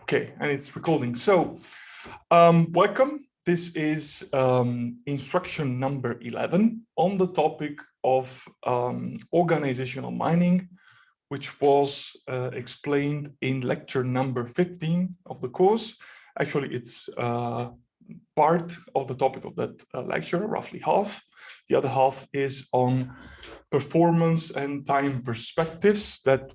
Okay, and it's recording. So, welcome. This is instruction number 11 on the topic of organizational mining, which was explained in lecture number 15 of the course. Actually, it's part of the topic of that lecture, roughly half. The other half is on performance and time perspectives that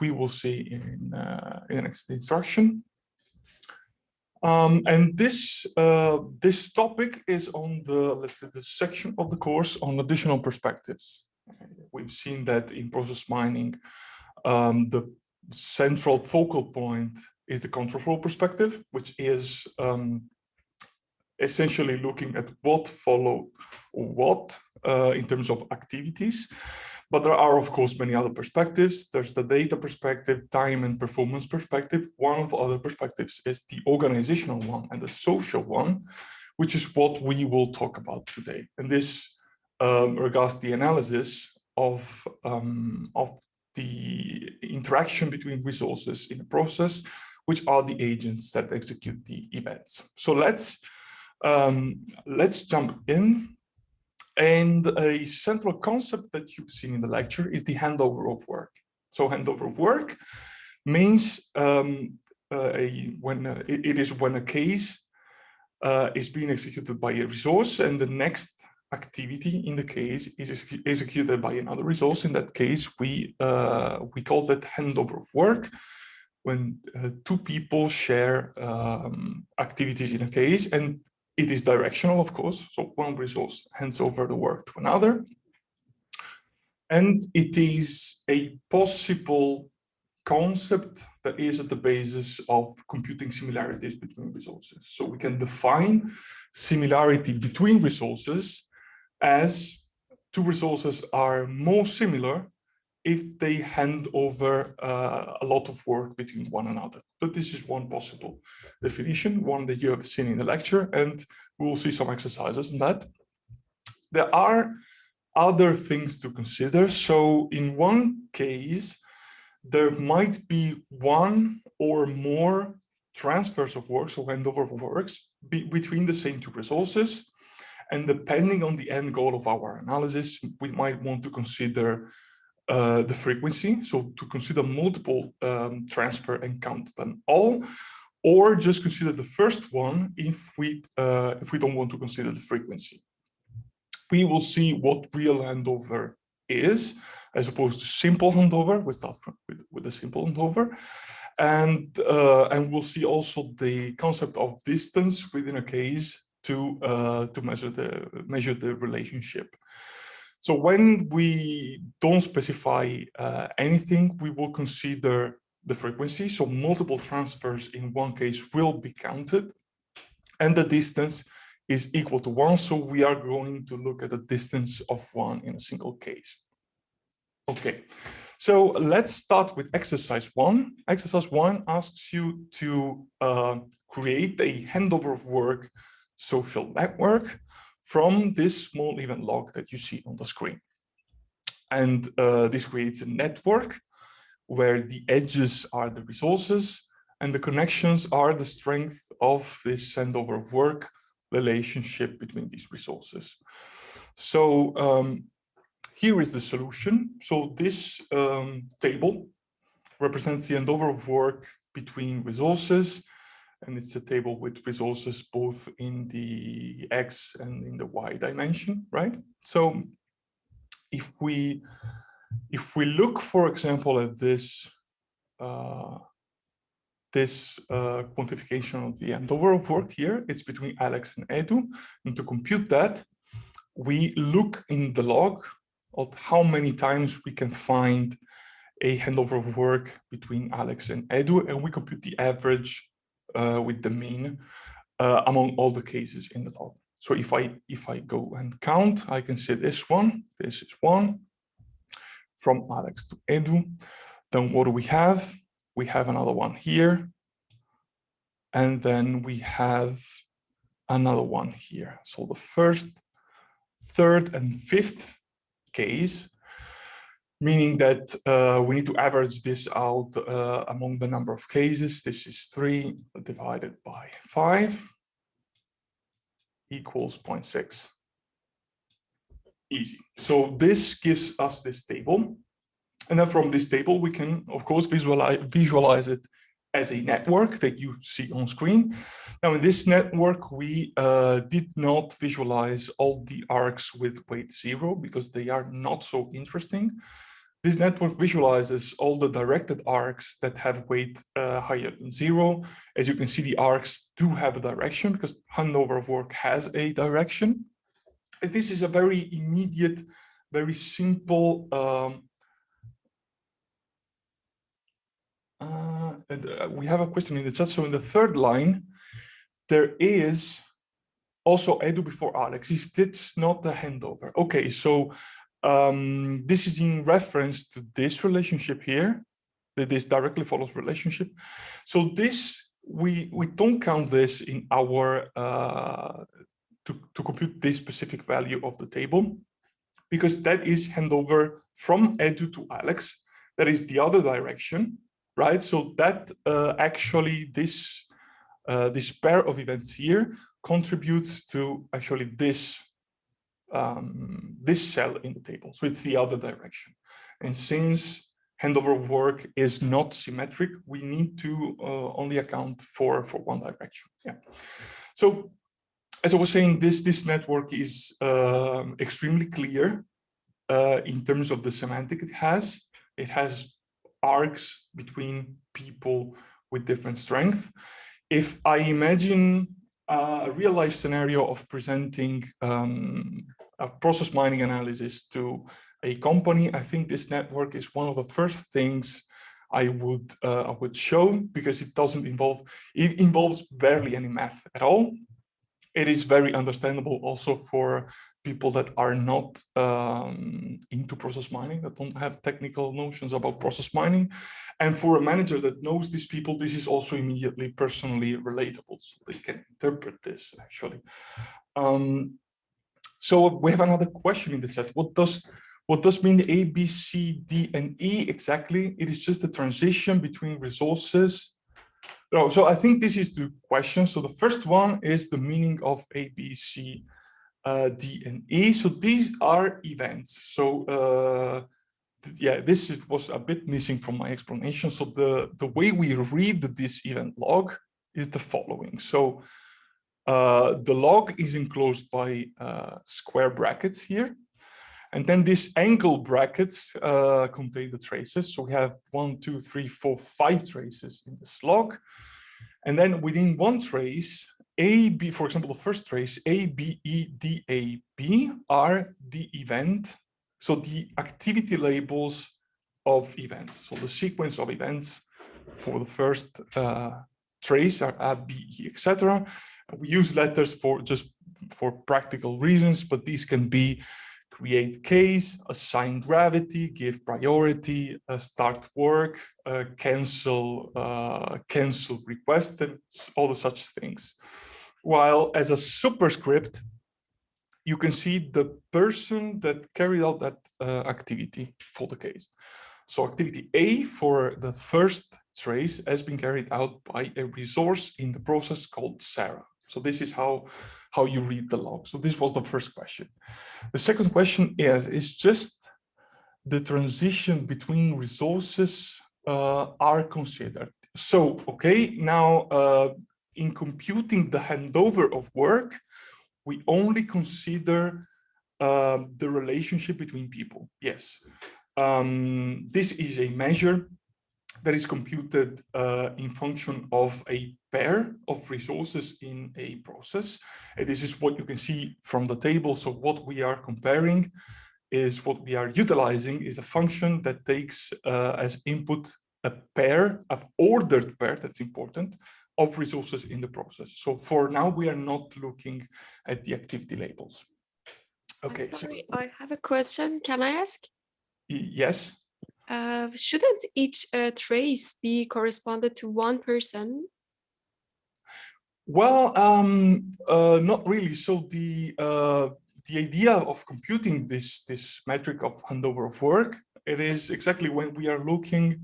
we will see in the next instruction. And this topic is on the section of the course on additional perspectives. We've seen that in process mining, the central focal point is the control flow perspective, which is essentially looking at what followed what in terms of activities. But there are, of course, many other perspectives. There's the data perspective, time and performance perspective. One of the other perspectives is the organizational one and the social one, which is what we will talk about today. And this regards the analysis of the interaction between resources in a process, which are the agents that execute the events. So let's jump in. And a central concept that you've seen in the lecture is the handover of work. So handover of work means it is when a case is being executed by a resource and the next activity in the case is executed by another resource. In that case, we call that handover of work, when two people share activities in a case, and it is directional, of course. So one resource hands over the work to another. And it is a possible concept that is at the basis of computing similarities between resources. So we can define similarity between resources as two resources are more similar if they hand over a lot of work between one another. But this is one possible definition, one that you have seen in the lecture, and we will see some exercises on that. There are other things to consider. So in one case, there might be one or more transfers of work, so handover of works, between the same two resources. And depending on the end goal of our analysis, we might want to consider the frequency, so to consider multiple transfer and count them all, or just consider the first one if we don't want to consider the frequency. We will see what real handover is, as opposed to simple handover. We start with a simple handover, and we'll see also the concept of distance within a case to measure the relationship. So when we don't specify anything, we will consider the frequency. So multiple transfers in one case will be counted, and the distance is equal to 1. So we are going to look at the distance of 1 in a single case. Okay, so let's start with exercise 1. Exercise 1 asks you to create a handover of work social network from this small event log that you see on the screen. And this creates a network where the edges are the resources and the connections are the strength of this handover of work relationship between these resources. So here is the solution. So this table represents the handover of work between resources, and it's a table with resources both in the X and in the Y dimension, right? So if we look, for example, at this quantification of the handover of work here, it's between Alex and Edu. And to compute that, we look in the log of how many times we can find a handover of work between Alex and Edu, and we compute the average with the mean among all the cases in the log. So if I go and count, I can say this is one from Alex to Edu. Then what do we have? We have another one here, and then we have another one here. So the first, third, and fifth case meaning that we need to average this out among the number of cases. This is 3 divided by 5 equals 0.6. Easy. So this gives us this table. And then from this table, we can, of course, visualize it as a network that you see on screen. Now, in this network, we did not visualize all the arcs with weight 0 because they are not so interesting. This network visualizes all the directed arcs that have weight higher than 0. As you can see, the arcs do have a direction because handover of work has a direction. As this is a very immediate, very simple we have a question in the chat. So in the third line, there is also Edu before Alex. Is this not the handover? Okay, so this is in reference to this relationship here, that this directly follows relationship. So this, we don't count this in our, to compute this specific value of the table, because that is handover from Edu to Alex. That is the other direction, right? So that actually this pair of events here contributes to actually this this cell in the table. So it's the other direction. And since handover of work is not symmetric, we need to only account for one direction. Yeah. So as I was saying, this network is extremely clear in terms of the semantic it has. It has arcs between people with different strength. If I imagine a real life scenario of presenting a process mining analysis to a company, I think this network is one of the first things I would show, because it involves barely any math at all. It is very understandable also for people that are not into process mining, that don't have technical notions about process mining. And for a manager that knows these people, this is also immediately personally relatable, so they can interpret this actually. So we have another question in the chat. What does mean A, B, C, D, and E exactly? It is just the transition between resources. Oh, so I think this is the question. So the first one is the meaning of A, B, C, D, and E. So these are events. So yeah, this was a bit missing from my explanation. So the way we read this event log is the following. So the log is enclosed by square brackets here. And then these angle brackets contain the traces. So we have 1, 2, 3, 4, 5 traces in this log. And then within one trace, A, B, for example, the first trace, A, B, E, D, A, B are the event. So the activity labels of events. So the sequence of events for the first trace are A, B, E, etc. We use letters for practical reasons, but these can be create case, assign gravity, give priority, start work, cancel request, and all the such things. While as a superscript, you can see the person that carried out that activity for the case. So activity A for the first trace has been carried out by a resource in the process called Sarah. So this is how you read the log. So this was the first question. The second question is just the transition between resources are considered. So, okay, now in computing the handover of work, we only consider the relationship between people. Yes, this is a measure that is computed in function of a pair of resources in a process. And this is what you can see from the table. So what we are comparing is what we are utilizing is a function that takes as input a pair, an ordered pair, that's important, of resources in the process. So for now, we are not looking at the activity labels. Okay. Sorry, so I have a question. Can I ask? Yes. Shouldn't each trace be corresponded to one person? Well, not really. So the idea of computing this metric of handover of work It is exactly when we are looking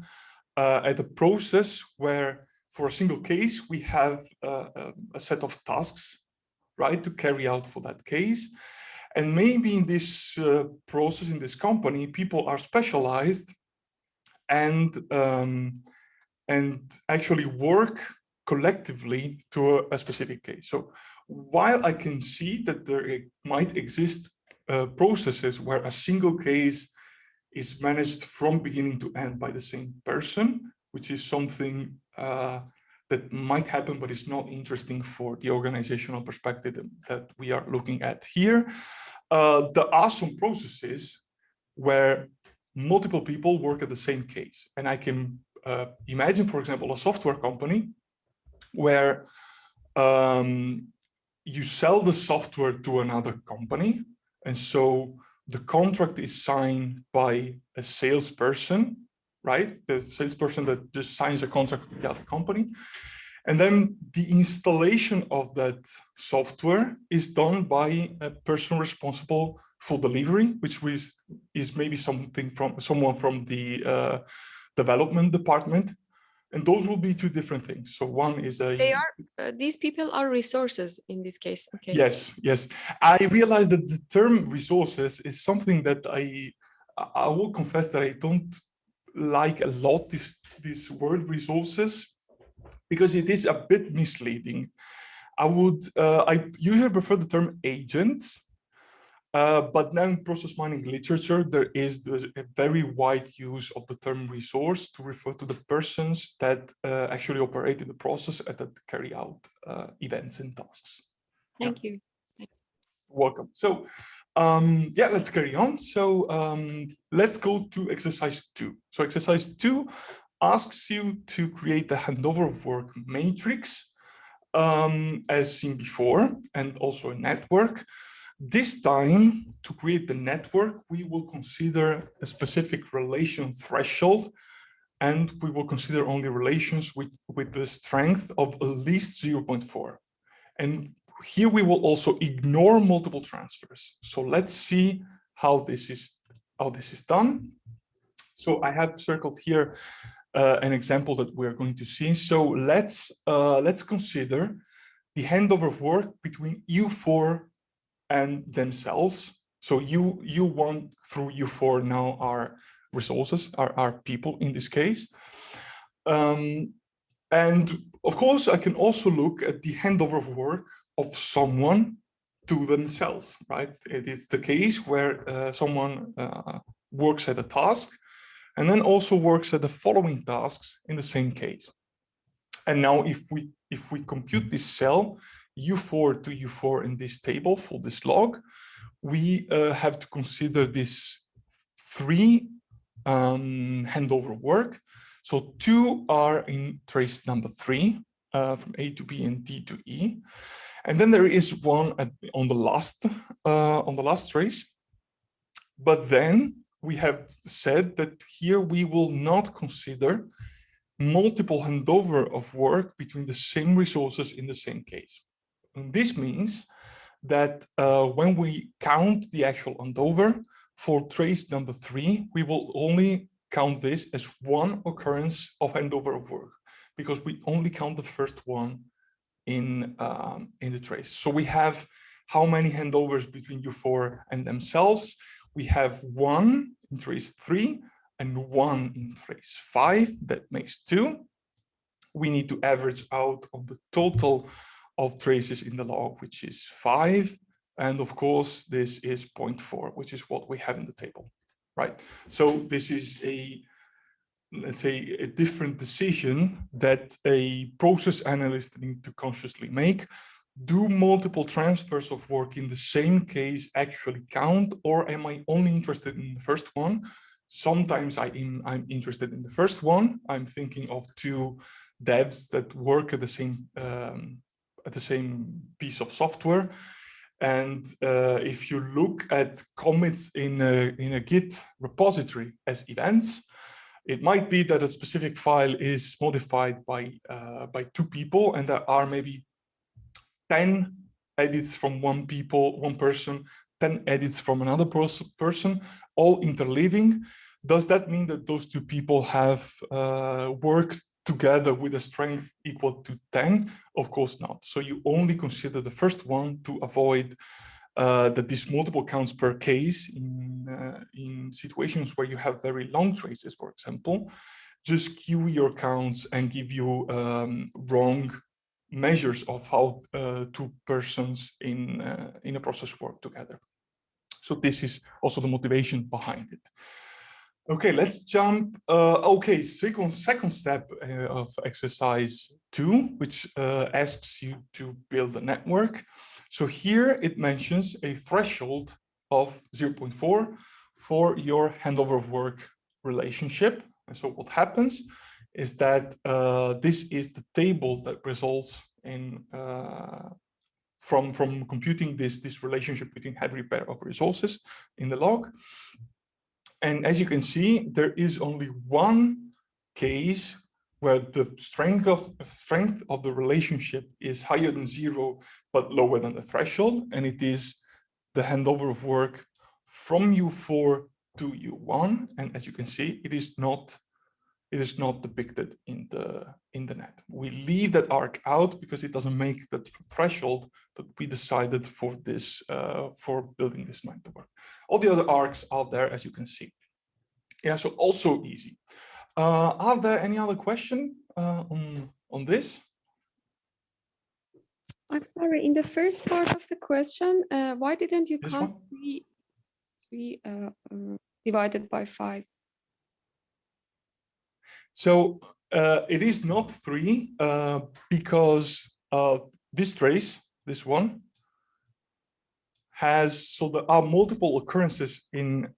at a process where for a single case, we have a set of tasks, right, to carry out for that case. And maybe in this process, in this company, people are specialized and actually work collectively to a specific case. So while I can see that there might exist processes where a single case is managed from beginning to end by the same person, which is something that might happen, but it's not interesting for the organizational perspective that we are looking at here. There are some processes where multiple people work at the same case. And I can imagine, for example, a software company where you sell the software to another company. And so the contract is signed by a salesperson, right? The salesperson that just signs a contract with the other company. And then the installation of that software is done by a person responsible for delivery, which is maybe someone from the development department. And those will be two different things. So one is these people are resources in this case. Okay. Yes, yes. I realized that the term resources is something that I will confess that I don't like a lot, this word resources, because it is a bit misleading. I usually prefer the term agents, but now in process mining literature, there is a very wide use of the term resource to refer to the persons that actually operate in the process and that carry out events and tasks. Thank you. Welcome. So yeah, let's carry on. So let's go to exercise 2. So exercise 2 asks you to create a handover of work matrix as seen before, and also a network. This time, to create the network, we will consider a specific relation threshold, and we will consider only relations with the strength of at least 0.4. And here we will also ignore multiple transfers. So let's see how this is done. So I have circled here an example that we're going to see. So let's consider the handover of work between U4 and themselves. So U1 through U4 now are resources, are people in this case. And of course, I can also look at the handover of work of someone to themselves, right? It is the case where someone works at a task and then also works at the following tasks in the same case. And now if we compute this cell U4 to U4 in this table for this log, we have to consider this 3 handover work. So 2 are in trace number 3, from A to B and D to E. And then there is one on the last trace. But then we have said that here we will not consider multiple handover of work between the same resources in the same case. And this means that when we count the actual handover for trace number 3, we will only count this as one occurrence of handover of work, because we only count the first one in the trace. So we have how many handovers between U4 and themselves? We have 1 in trace 3 and 1 in trace 5. That makes 2. We need to average out on the total of traces in the log, which is 5. And of course, this is 0.4, which is what we have in the table, right? So this is let's say, a different decision that a process analyst needs to consciously make. Do multiple transfers of work in the same case actually count, or am I only interested in the first one? Sometimes I'm interested in the first one. I'm thinking of 2 devs that work at the same piece of software. And if you look at commits in a Git repository as events, it might be that a specific file is modified by 2 people, and there are maybe 10 edits from one person, 10 edits from another person, all interleaving. Does that mean that those two people have worked together with a strength equal to 10? Of course not. So you only consider the first one to avoid that these multiple counts per case in situations where you have very long traces, for example, just skew your counts and give you wrong measures of how two persons in a process work together. So this is also the motivation behind it. Okay, let's jump. Okay, second step of exercise 2, which asks you to build a network. So here it mentions a threshold of 0.4 for your handover of work relationship. And so what happens is that this is the table that results in from computing this relationship between head repair of resources in the log. And as you can see, there is only one case where the strength of the relationship is higher than 0, but lower than the threshold. And it is the handover of work from U4 to U1. And as you can see, it is not depicted in the net. We leave that arc out because it doesn't make the threshold that we decided for this for building this network. All the other arcs are there, as you can see. Yeah, so also easy. Are there any other question on this? I'm sorry, in the first part of the question, why didn't you This count one? 3 divided by 5? So it is not 3 because this trace, this one, has, so there are multiple occurrences in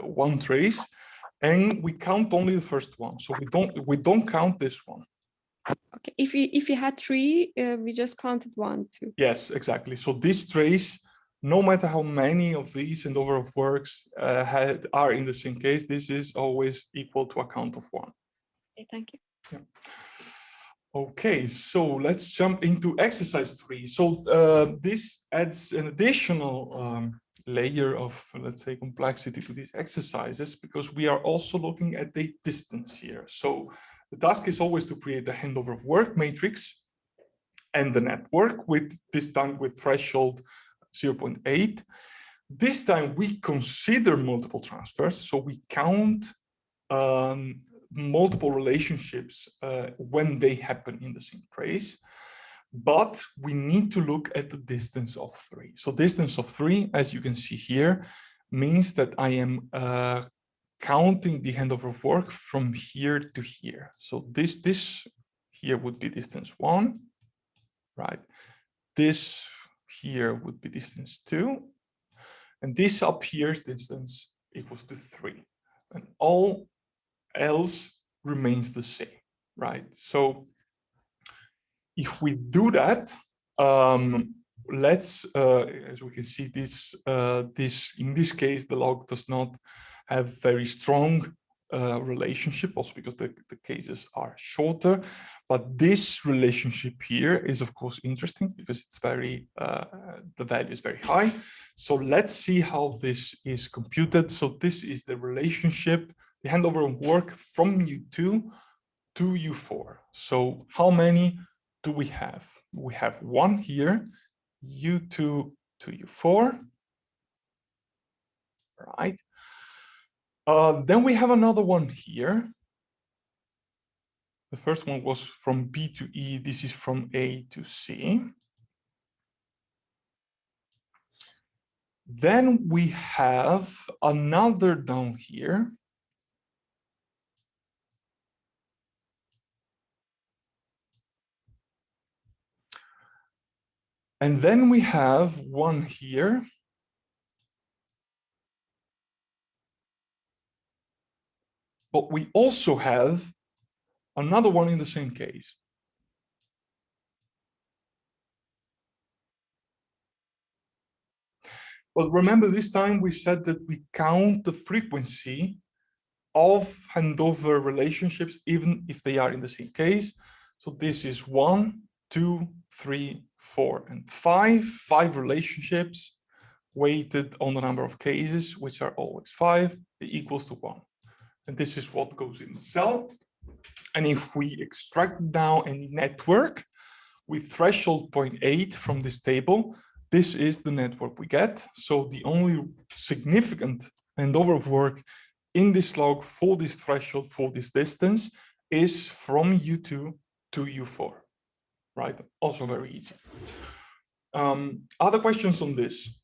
one trace, and we count only the first one. So we don't count this one. Okay, if you had 3, we just counted 1, 2. Yes, exactly. So this trace, no matter how many of these handover of works are in the same case, this is always equal to a count of 1. Okay, thank you. Yeah. Okay, so let's jump into exercise 3. So this adds an additional layer of, let's say, complexity to these exercises, because we are also looking at the distance here. So the task is always to create a handover of work matrix and the network, with this time with threshold 0.8. This time we consider multiple transfers, so we count multiple relationships when they happen in the same trace, but we need to look at the distance of 3. So distance of 3, as you can see here, means that I am counting the handover of work from here to here. So this here would be distance 1, right? This here would be distance 2, and this up here's distance equals to 3, and all else remains the same, right? So if we do that, let's, as we can see, this in this case, the log does not have very strong relationship, also because the cases are shorter. But this relationship here is, of course, interesting because it's very, the value is very high. So let's see how this is computed. So this is the relationship, the handover of work from U2 to U4. So how many do we have? We have 1 here, U2 to U4, right? Then we have another one here. The first one was from B to E. This is from A to C. Then we have another down here. And then we have one here. But we also have another one in the same case. But remember, this time we said that we count the frequency of handover relationships, even if they are in the same case. So this is 1, 2, 3, 4, and 5. 5 relationships weighted on the number of cases, which are always 5, equals to 1. and this is what goes in the cell. And if we extract now a network with threshold 0.8 from this table, this is the network we get. So the only significant handover of work in this log for this threshold, for this distance, is from U2 to U4, right? Also very easy. Other questions on this?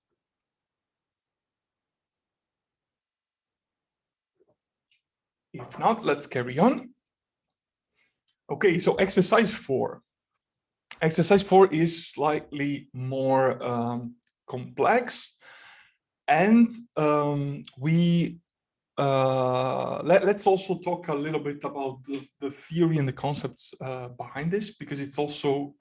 If not, let's carry on. Okay, so exercise 4. Exercise 4 is slightly more complex, and let's also talk a little bit about the theory and the concepts behind this, because it's also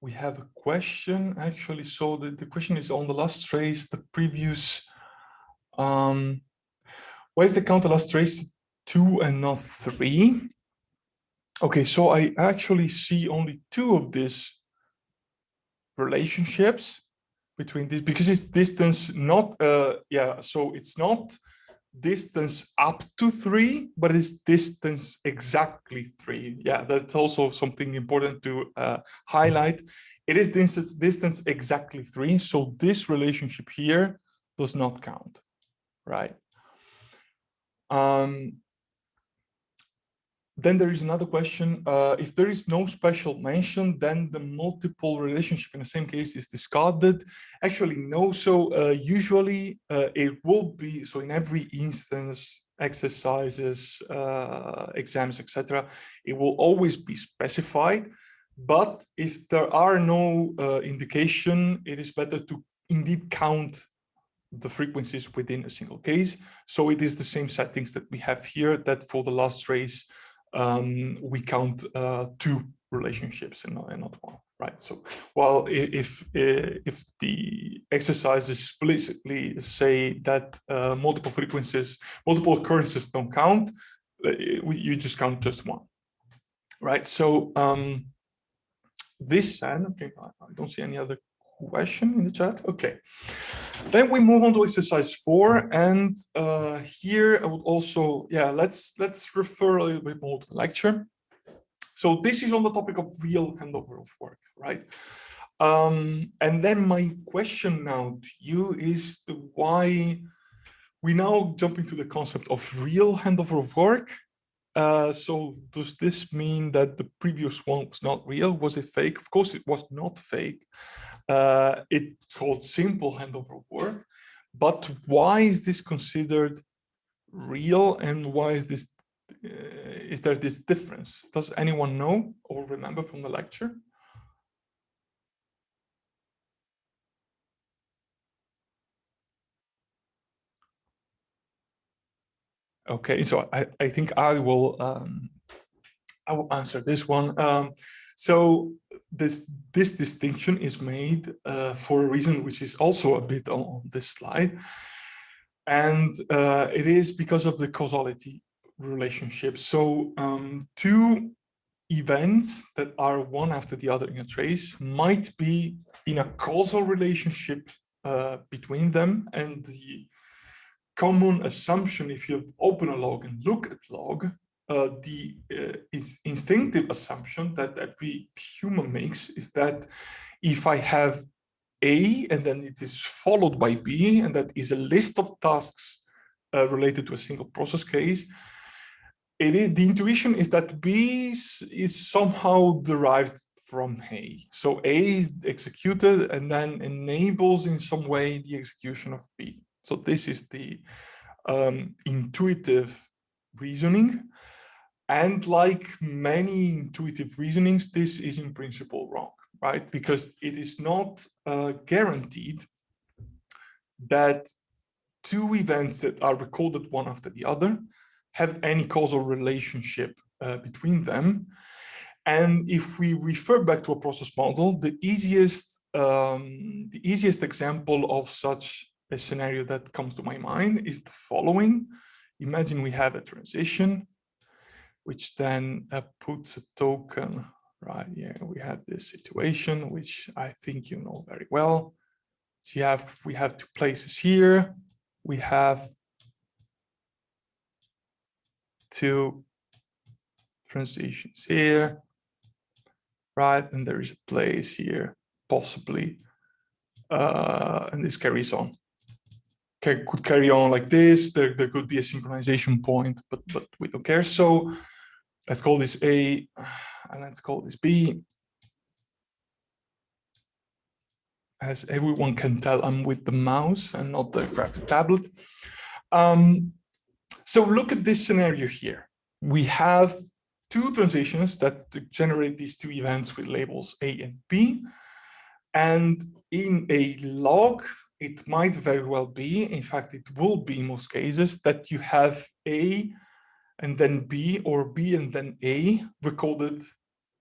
we have a question actually. So the question is on the last trace, the previous why is the counter last trace 2 and not 3? Okay, so I actually see only 2 of these relationships between this, because it's distance not so it's not distance up to 3, but it's distance exactly 3. Yeah, that's also something important to highlight. It is distance exactly 3, so this relationship here does not count, right? Then there is another question. If there is no special mention, then the multiple relationship in the same case is discarded. Actually, no. So usually it will be, so in every instance, exercises, exams, etc., it will always be specified. But if there are no indication, it is better to indeed count the frequencies within a single case. So it is the same settings that we have here, that for the last trace, we count 2 relationships and not 1, right? So while if the exercises explicitly say that multiple occurrences don't count, you just count just 1, right? So this said, okay, I don't see any other question in the chat. Okay, then we move on to exercise 4, and here I would also, let's refer a little bit more to the lecture. So this is on the topic of real handover of work, right? And then my question now to you is why we now jump into the concept of real handover of work. So does this mean that the previous one was not real? Was it fake? Of course, it was not fake. It's called simple handover of work. But why is this considered real, and why is this? Is there this difference? Does anyone know or remember from the lecture? Okay, so I think I will answer this one. So this distinction is made for a reason which is also a bit on this slide, and it is because of the causality relationship. So 2 events that are one after the other in a trace might be in a causal relationship between them, and the common assumption, if you open a log and look at log, the instinctive assumption that every human makes is that if I have A and then it is followed by B, and that is a list of tasks related to a single process case, the intuition is that B is somehow derived from A. So A is executed and then enables in some way the execution of B. So this is the intuitive reasoning. And like many intuitive reasonings, this is in principle wrong, right? Because it is not guaranteed that 2 events that are recorded one after the other have any causal relationship between them. And if we refer back to a process model, the easiest example of such a scenario that comes to my mind is the following. Imagine we have a transition, which then puts a token right? Yeah, we have this situation, which I think you know very well. So we have two places here. We have two transitions here, right? And there is a place here, possibly, and this carries on. Could carry on like this. There could be a synchronization point, but we don't care. So let's call this A, and let's call this B. As everyone can tell, I'm with the mouse and not the graphic tablet. So look at this scenario here. We have two transitions that generate these two events with labels A and B. And in a log, it might very well be, in fact, it will be in most cases, that you have A and then B, or B and then A recorded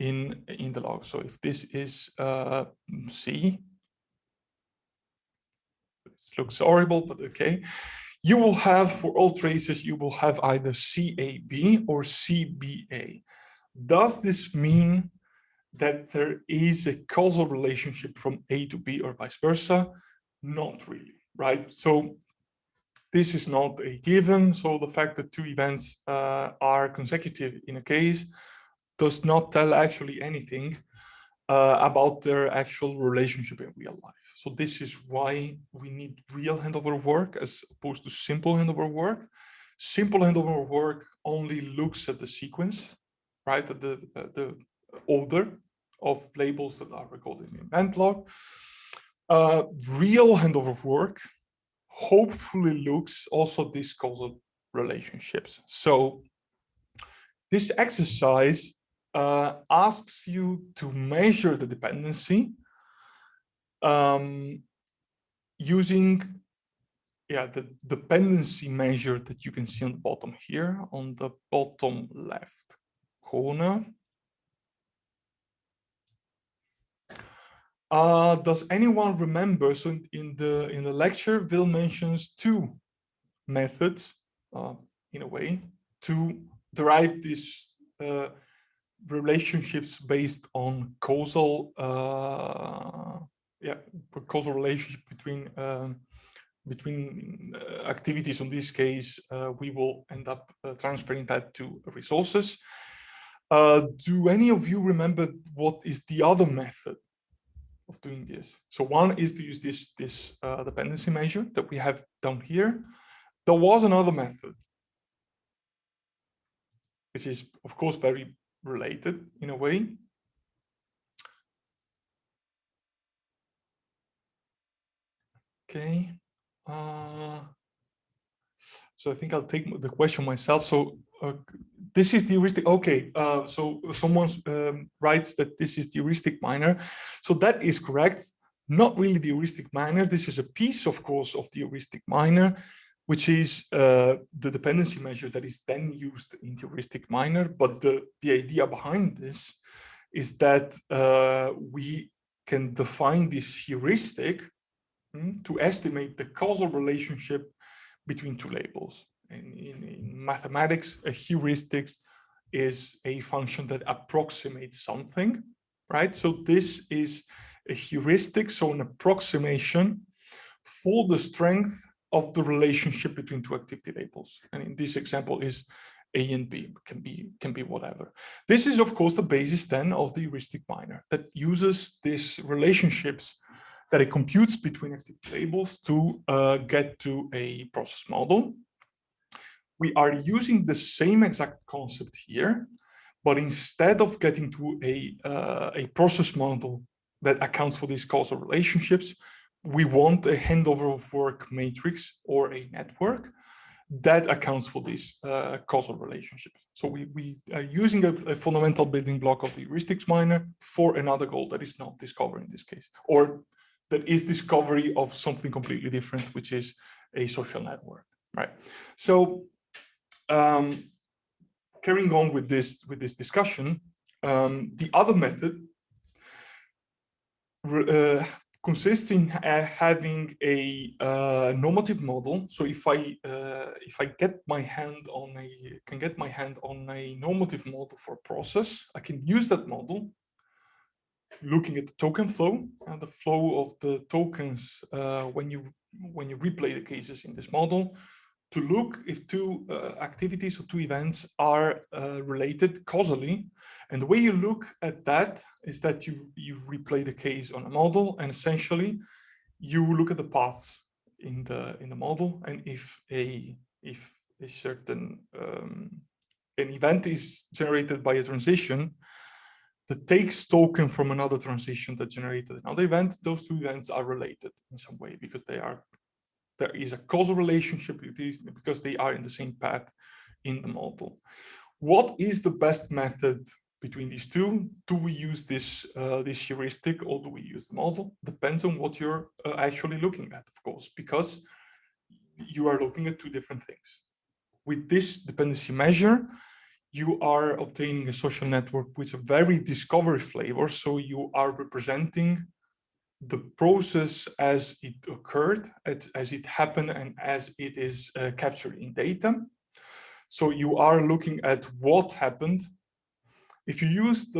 in the log. So if this is C, this looks horrible, but okay. You will have, for all traces, you will have either CAB or CBA. Does this mean that there is a causal relationship from A to B or vice versa? Not really, right? So this is not a given. So the fact that two events are consecutive in a case does not tell actually anything about their actual relationship in real life. So this is why we need real handover work as opposed to simple handover work. Simple handover work only looks at the sequence, right? At the order of labels that are recorded in the event log. Real handover work hopefully looks also at these causal relationships. So this exercise asks you to measure the dependency using the dependency measure that you can see on the bottom here, on the bottom left corner. Does anyone remember? So in the lecture, Will mentions two methods, in a way, to derive these relationships based on causal, causal relationship between activities. In this case, we will end up transferring that to resources. Do any of you remember what is the other method of doing this? So one is to use this dependency measure that we have down here. There was another method, which is of course very related in a way. Okay. So I think I'll take the question myself. So this is the heuristic. Okay. So someone writes that this is the heuristic minor. So that is correct. Not really the heuristic minor. This is a piece, of course, of the heuristic minor, which is the dependency measure that is then used in the heuristic minor. But the idea behind this is that we can define this heuristic to estimate the causal relationship between two labels. In mathematics, a heuristic is a function that approximates something, right? So this is a heuristic, so an approximation for the strength of the relationship between two activity labels. And in this example is A and B, can be whatever. This is of course the basis then of the heuristic minor that uses these relationships that it computes between activity labels to get to a process model. We are using the same exact concept here, but instead of getting to a process model that accounts for these causal relationships, we want a handover of work matrix or a network that accounts for these causal relationships. So we are using a fundamental building block of the heuristics minor for another goal that is not discovery in this case, or that is discovery of something completely different, which is a social network, right? So carrying on with this discussion, the other method consists in having a normative model. So if I get my hand on a normative model for a process, I can use that model looking at the token flow and the flow of the tokens when you replay the cases in this model, to look if two activities or two events are related causally. And the way you look at that is that you replay the case on a model, and essentially you look at the paths in the model, and if a certain an event is generated by a transition that takes token from another transition that generated another event, those two events are related in some way because there is a causal relationship because they are in the same path in the model. What is the best method between these two? Do we use this heuristic or do we use the model? Depends on what you're actually looking at, of course, because you are looking at two different things. With this dependency measure, you are obtaining a social network with a very discovery flavor. So you are representing the process as it occurred, as it happened, and as it is captured in data. So you are looking at what happened. If you use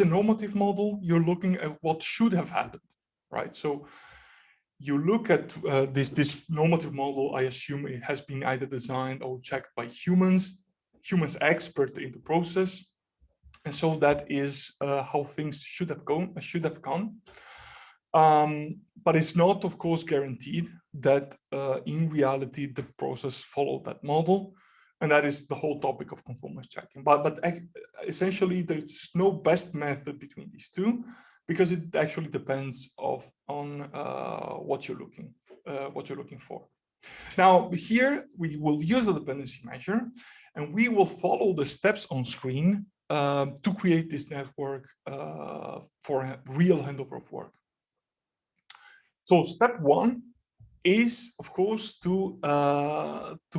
a normative model, you're looking at what should have happened, right? So you look at this normative model. I assume it has been either designed or checked by humans expert in the process, and so that is how things should have gone. But it's not, of course, guaranteed that in reality the process followed that model, and that is the whole topic of conformance checking. But essentially, there's no best method between these two, because it actually depends on what you're looking for. Now here we will use the dependency measure, and we will follow the steps on screen to create this network for a real handover of work. So step one is, of course, to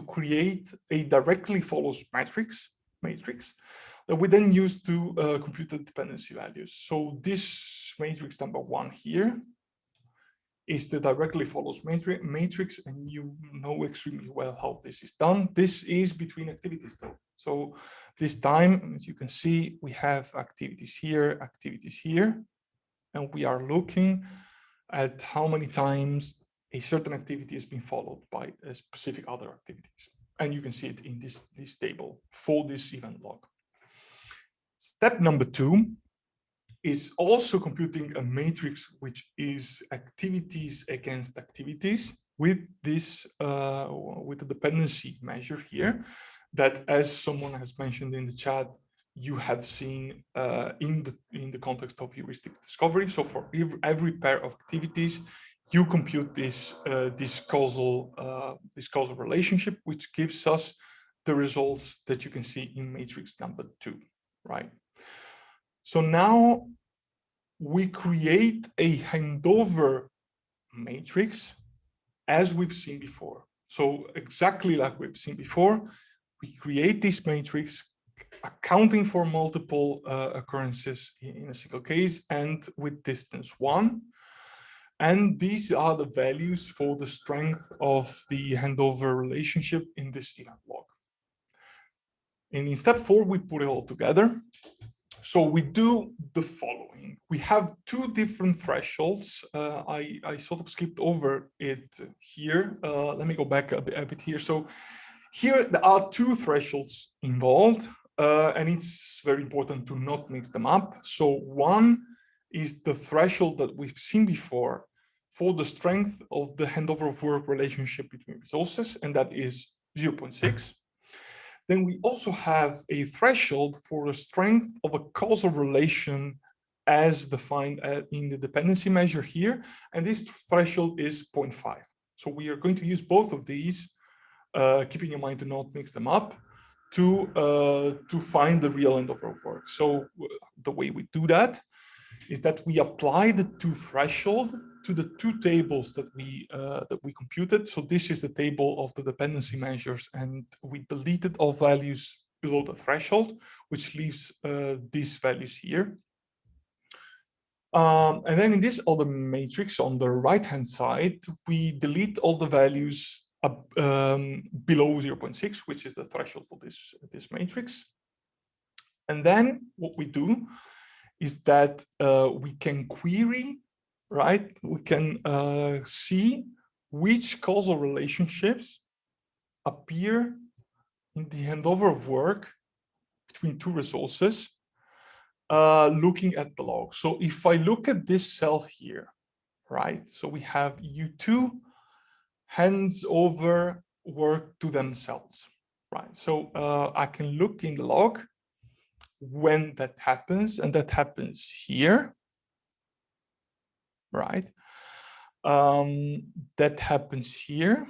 create a directly follows matrix that we then use to compute the dependency values. So this matrix number one here is the directly follows matrix, and you know extremely well how this is done. This is between activities though. So this time, as you can see, we have activities here, and we are looking at how many times a certain activity has been followed by a specific other activities. And you can see it in this table for this event log. Step number two is also computing a matrix which is activities against activities with this with the dependency measure here, that, as someone has mentioned in the chat, you have seen in the context of heuristic discovery. So for every pair of activities, you compute this causal relationship, which gives us the results that you can see in matrix number two, right? So now we create a handover matrix as we've seen before. So exactly like we've seen before, we create this matrix accounting for multiple occurrences in a single case and with distance 1. And these are the values for the strength of the handover relationship in this event log. And in step 4, we put it all together. So we do the following. We have two different thresholds. I sort of skipped over it here. Let me go back a bit here. So here there are two thresholds involved, and it's very important to not mix them up. So one is the threshold that we've seen before for the strength of the handover of work relationship between resources, and that is 0.6. Then we also have a threshold for the strength of a causal relation as defined in the dependency measure here. And this threshold is 0.5. So we are going to use both of these, keeping in mind to not mix them up, to find the real handover of work. So the way we do that is that we apply the two threshold to the two tables that we computed. So this is the table of the dependency measures, and we deleted all values below the threshold, which leaves these values here. And then in this other matrix on the right-hand side, we delete all the values below 0.6, which is the threshold for this matrix. And then what we do is that we can query, right? We can see which causal relationships appear in the handover of work between two resources, looking at the log. So if I look at this cell here, right? So we have U2 hands over work to themselves, right? So I can look in the log when that happens, and that happens here, right? That happens here,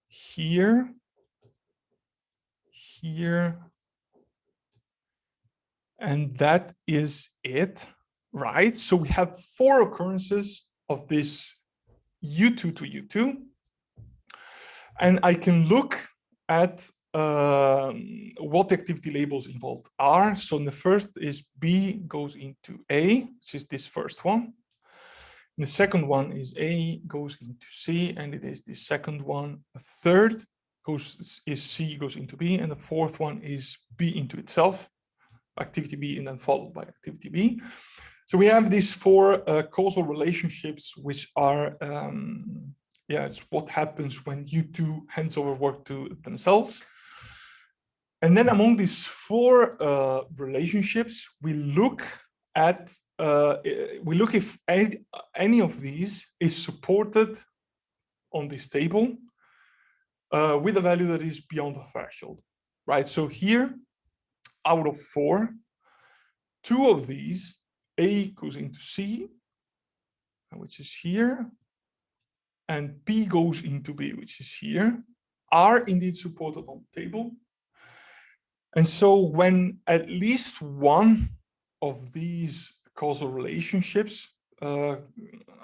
here, here, and that is it, right? So we have 4 occurrences of this U2 to U2, and I can look at what activity labels involved are. So the first is B goes into A, which is this first one. The second one is A goes into C, and it is the second one. The third is C goes into B, and the fourth one is B into itself, activity B, and then followed by activity B. So we have these 4 causal relationships, which are, it's what happens when U2 hands over work to themselves. And then among these 4 relationships, we look at, if any of these is supported on this table with a value that is beyond the threshold, right? So here, out of 4, 2 of these, A goes into C, which is here, and B goes into B, which is here, are indeed supported on the table. And so when at least one of these causal relationships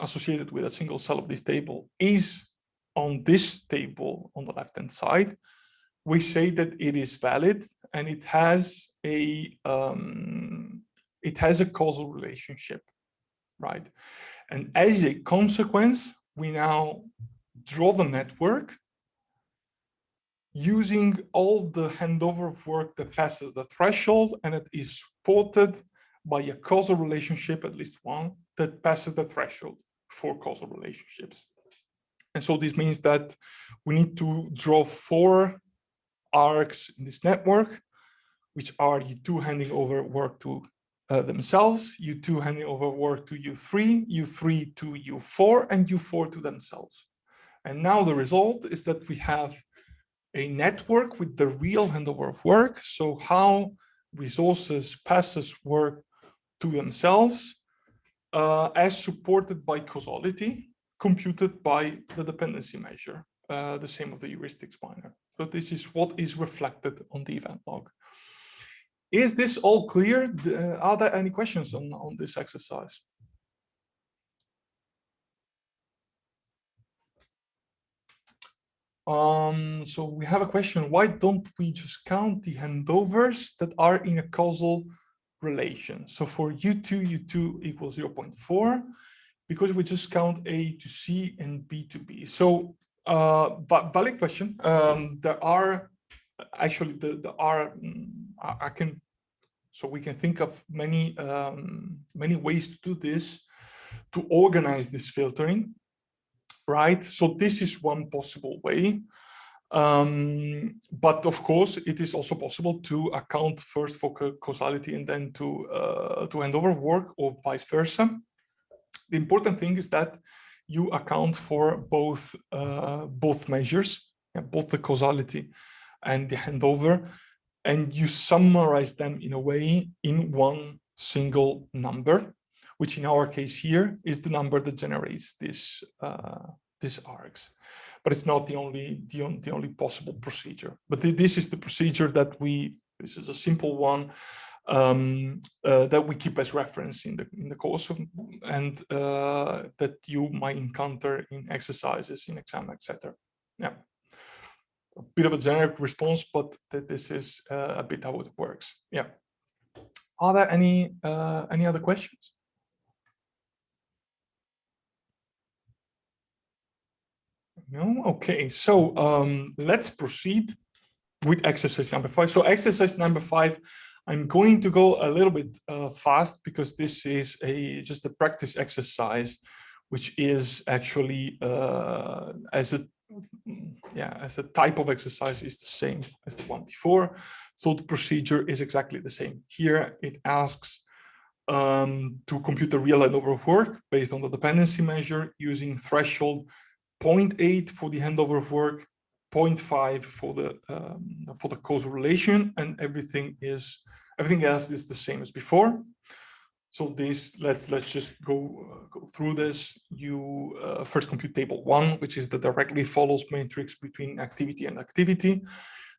associated with a single cell of this table is on this table on the left-hand side, we say that it is valid and it has a causal relationship, right? And as a consequence, we now draw the network using all the handover of work that passes the threshold, and it is supported by a causal relationship, at least one, that passes the threshold for causal relationships. And so this means that we need to draw 4 arcs in this network, which are U2 handing over work to themselves, U2 handing over work to U3, U3 to U4, and U4 to themselves. And now the result is that we have a network with the real handover of work. So how resources passes work to themselves as supported by causality, computed by the dependency measure, the same of the heuristics binder. So this is what is reflected on the event log. Is this all clear? Are there any questions on this exercise? So we have a question, why don't we just count the handovers that are in a causal relation? So for U2 equals 0.4, because we just count A to C and B to B. So valid question. There are actually, so we can think of many ways to do this, to organize this filtering. Right, so this is one possible way, but of course it is also possible to account first for causality and then to hand over work, or vice versa. The important thing is that you account for both measures, both the causality and the handover, and you summarize them in a way in one single number, which in our case here is the number that generates this args. But it's not the only possible procedure. But this is the procedure that this is a simple one that we keep as reference in the course of, and that you might encounter in exercises, in exam, etc. Yeah, a bit of a generic response, but this is a bit how it works. Yeah. Are there any other questions? No? Okay, so let's proceed with exercise number 5. So exercise number 5 I'm going to go a little bit fast because this is just a practice exercise, which is actually as a type of exercise is the same as the one before. So the procedure is exactly the same. Here it asks to compute the real handover of work based on the dependency measure using threshold 0.8 for the handover of work, 0.5 for the causal relation, and everything else is the same as before. So this, let's just go through this. You first compute table 1, which is the directly follows matrix between activity and activity.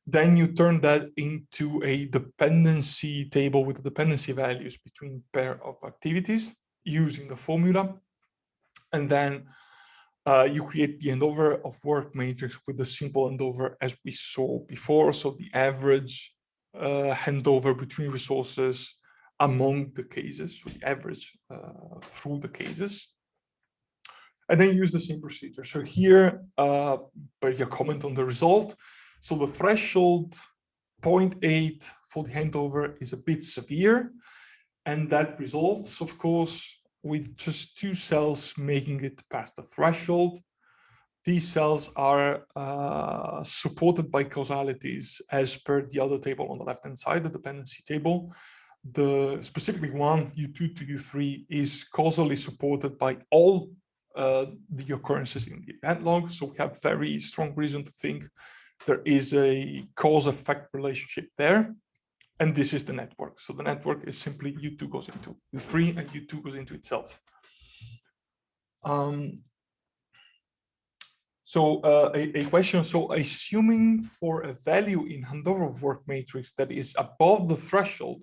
Then you turn that into a dependency table with the dependency values between pair of activities using the formula. And then you create the handover of work matrix with the simple handover as we saw before. So the average handover between resources among the cases, so the average through the cases. And then use the same procedure. So here, by your comment on the result, so the threshold 0.8 for the handover is a bit severe. And that results, of course, with just 2 cells making it past the threshold. These cells are supported by causalities as per the other table on the left-hand side, the dependency table. The specifically one, U2 to U3, is causally supported by all the occurrences in the event log. So we have very strong reason to think there is a cause-effect relationship there. And this is the network. So the network is simply U2 goes into U3 and U2 goes into itself. So a question, so assuming for a value in handover of work matrix that is above the threshold,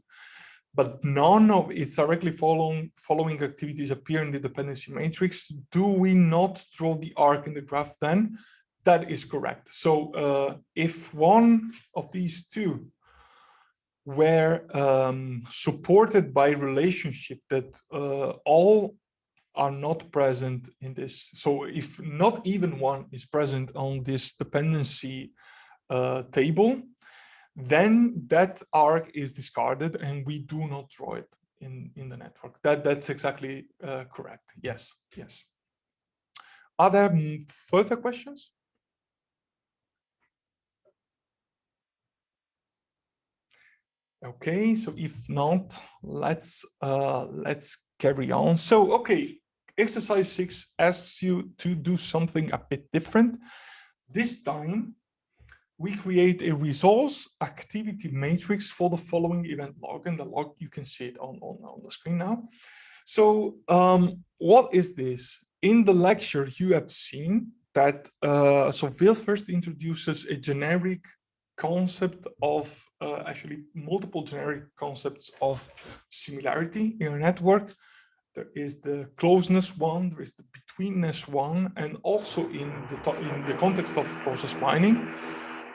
but none of its directly following activities appear in the dependency matrix, do we not draw the arc in the graph then? That is correct. So if one of these two were supported by relationship that all are not present in this. So if not even one is present on this dependency table, then that arc is discarded and we do not draw it in the network. That's exactly correct. Yes, yes. Are there further questions? Okay, so if not, let's carry on. So, okay, exercise 6 asks you to do something a bit different. This time, we create a resource activity matrix for the following event log, and the log, you can see it on the screen now. So, what is this? In the lecture, you have seen that, so Will first introduces a generic concept of actually multiple generic concepts of similarity in a network. There is the closeness one, there is the betweenness one, and also in the context of process mining,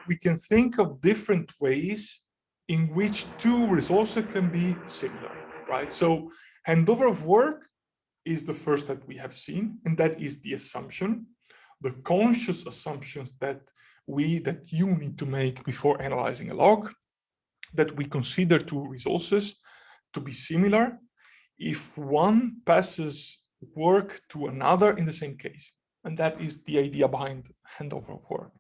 we can think of different ways in which two resources can be similar, right? So handover of work is the first that we have seen, and that is the assumption, the conscious assumptions that you need to make before analyzing a log, that we consider two resources to be similar if one passes work to another in the same case. And that is the idea behind handover of work.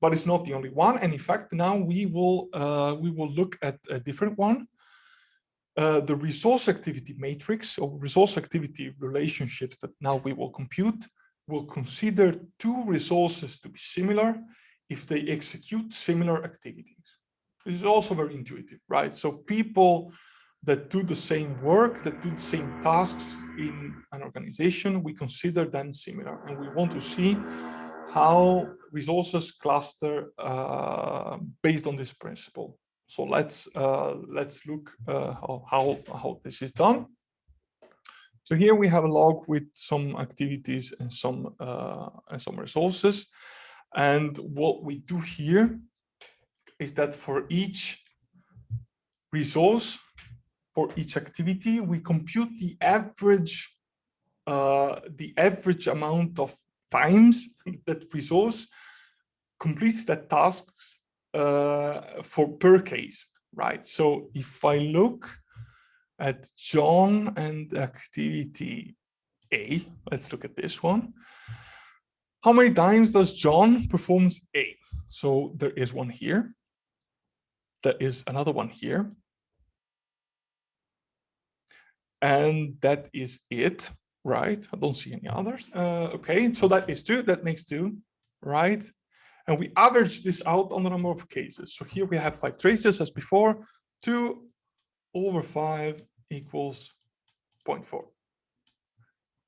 But it's not the only one. And in fact, now we will look at a different one. The resource activity matrix or resource activity relationships that now we will compute will consider two resources to be similar if they execute similar activities. This is also very intuitive, right? So people that do the same work, that do the same tasks in an organization, we consider them similar. And we want to see how resources cluster based on this principle. So let's look how this is done. So here we have a log with some activities and some resources. And what we do here is that for each resource, for each activity, we compute the average amount of times that resource completes that tasks for per case, right? So if I look at John and activity A, let's look at this one. How many times does John performs A? So there is one here. There is another one here. And that is it, right? I don't see any others. Okay, so that is 2, that makes 2, right? And we average this out on the number of cases. So here we have 5 traces as before. 2 over 5 equals 0.4.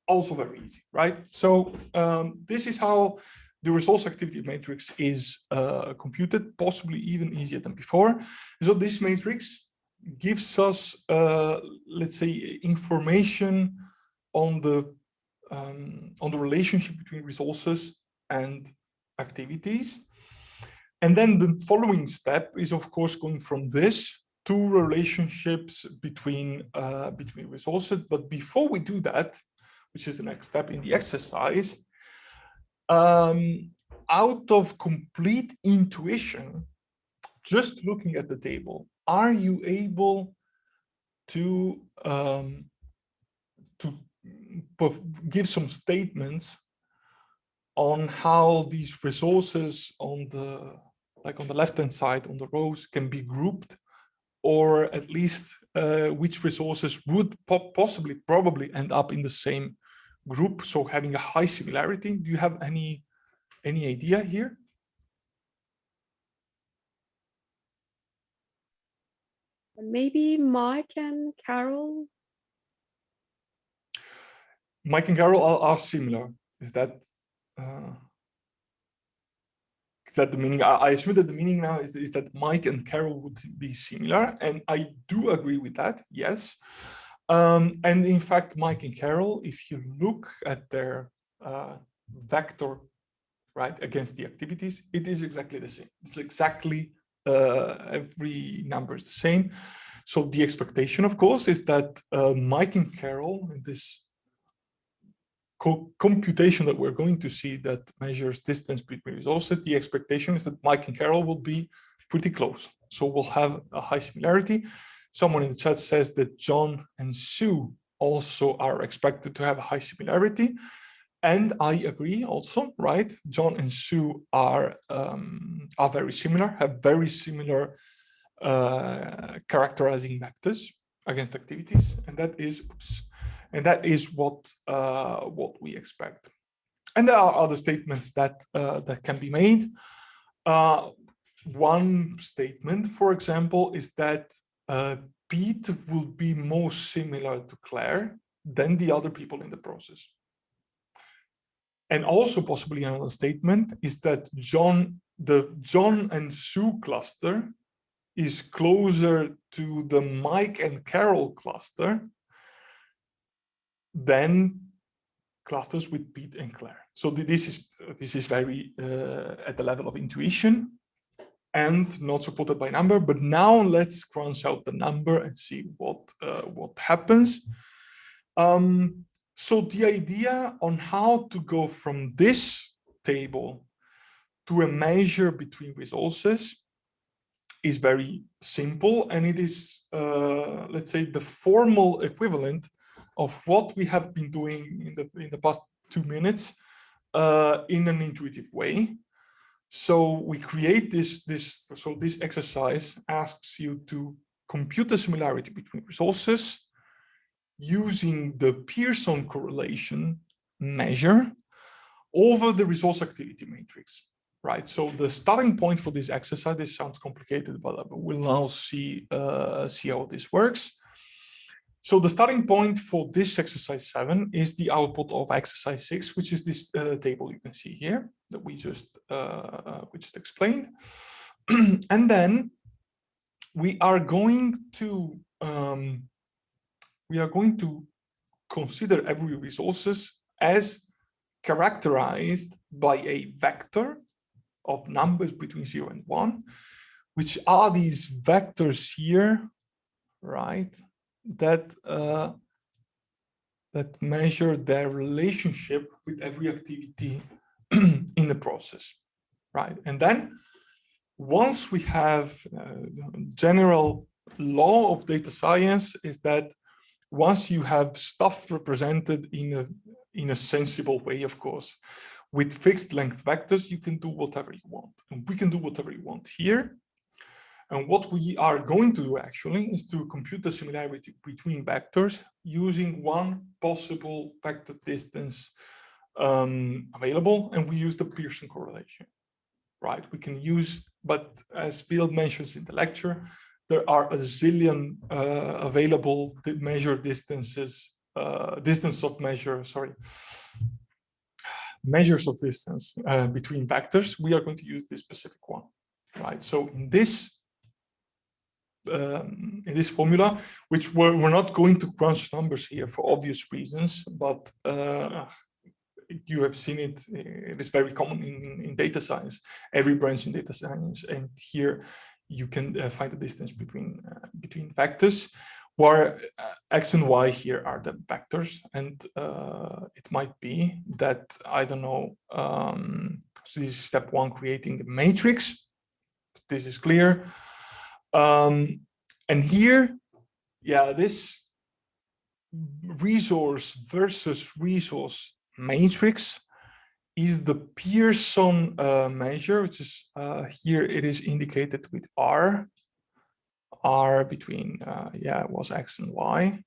Also very easy, right? So this is how the resource activity matrix is computed, possibly even easier than before. So this matrix gives us, let's say, information on the relationship between resources and activities. And then the following step is, of course, going from this to relationships between resources. But before we do that, which is the next step in the exercise, out of complete intuition, just looking at the table, are you able to give some statements on how these resources on the left-hand side on the rows can be grouped, or at least which resources would probably end up in the same group, so having a high similarity? Do you have any idea here? Maybe Mike and Carol. Mike and Carol are similar. Is that the meaning? I assume that the meaning now is that Mike and Carol would be similar, and I do agree with that, yes. And in fact, Mike and Carol, if you look at their vector, right, against the activities, it is exactly the same. It's exactly every number is the same. So the expectation, of course, is that Mike and Carol, in this computation that we're going to see that measures distance between resources, the expectation is that Mike and Carol will be pretty close. So we'll have a high similarity. Someone in the chat says that John and Sue also are expected to have a high similarity. And I agree also, right? John and Sue are very similar, have very similar characterizing vectors against activities, and that is what we expect. And there are other statements that can be made. One statement, for example, is that Pete will be more similar to Claire than the other people in the process. And also possibly another statement is that the John and Sue cluster is closer to the Mike and Carol cluster than clusters with Pete and Claire. So this is very at the level of intuition and not supported by number. But now let's crunch out the number and see what happens. So the idea on how to go from this table to a measure between resources is very simple, and it is, let's say, the formal equivalent of what we have been doing in the past 2 minutes in an intuitive way. So we create this exercise asks you to compute the similarity between resources using the Pearson correlation measure over the resource activity matrix, right? So the starting point for this exercise, this sounds complicated, but we'll now see how this works. So the starting point for this exercise 7 is the output of exercise 6, which is this table you can see here that we just explained. And then we are going to consider every resources as characterized by a vector of numbers between 0 and 1, which are these vectors here, right, that measure their relationship with every activity in the process, right? And then once we have general law of data science is that once you have stuff represented in a sensible way, of course, with fixed length vectors, you can do whatever you want. And we can do whatever you want here. And what we are going to do actually is to compute the similarity between vectors using one possible vector distance available, and we use the Pearson correlation, right? We can use, but as Phil mentions in the lecture, there are a zillion available measure distances, measures of distance between vectors. We are going to use this specific one, right? So in this formula, which we're not going to crunch numbers here for obvious reasons, but you have seen it. It is very common in data science, every branch in data science, and here you can find the distance between vectors, where x and y here are the vectors, and it might be that, I don't know, so this is step one, creating the matrix. This is clear. And here, yeah, this resource versus resource matrix is the Pearson measure, which is here it is indicated with R between, yeah, it was X and Y,